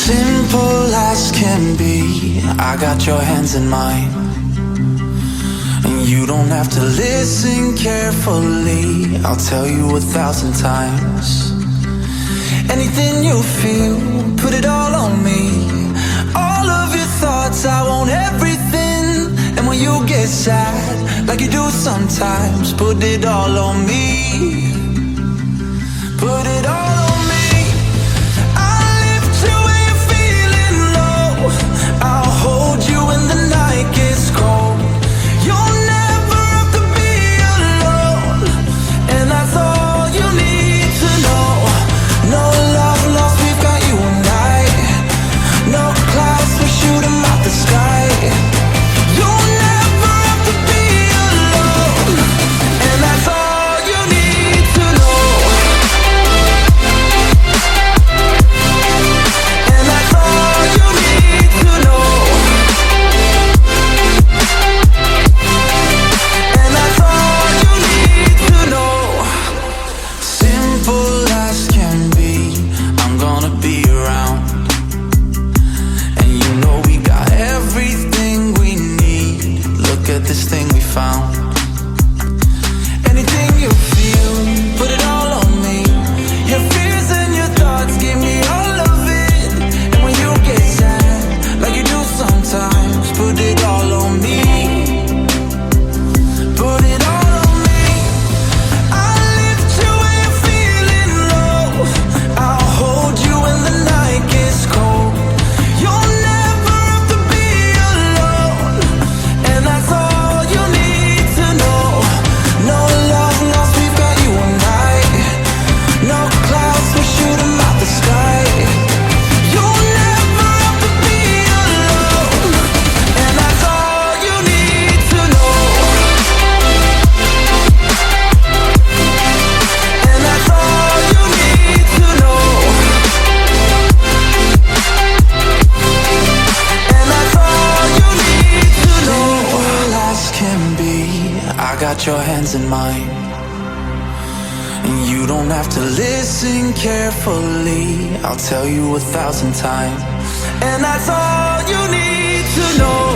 Simple as can be, I got your hands in mine. And you don't have to listen carefully, I'll tell you 1,000 times. Anything you feel, put it all on me. All of your thoughts, I want everything. And when you get sad, like you do sometimes, put it all on me. Put it all on me. I'll lift you when you're feeling low. I'll hold you when the night gets cold. You'll never have to be alone, and that's all you need to know. No love lost, we've got you and I. No clouds, we shoot 'em out the sky. You'll never have to be alone, and that's all you need to know. And that's all you need to know. And that's all you need to know. Simple as can be, I'm gonna be around. And you know we got everything we need. Look at this thing we found. Anything you feel, put it all on me. Your fears and your thoughts, give me all of it. And when you get sad, like you do sometimes, put it all on me. Put it all on me. I'll lift you when you're feeling low. I'll hold you when the night gets cold. You'll never have to be alone, and that's all you need to know. No love lost, we've got you and I. No clouds, we shoot 'em out the sky. You'll never have to be alone, and that's all you need to know. And that's all you need to know. And that's all you need to know. Simple as can be, I got your hands in mine. And you don't have to listen carefully, I'll tell you 1,000 times. And that's all you need to know.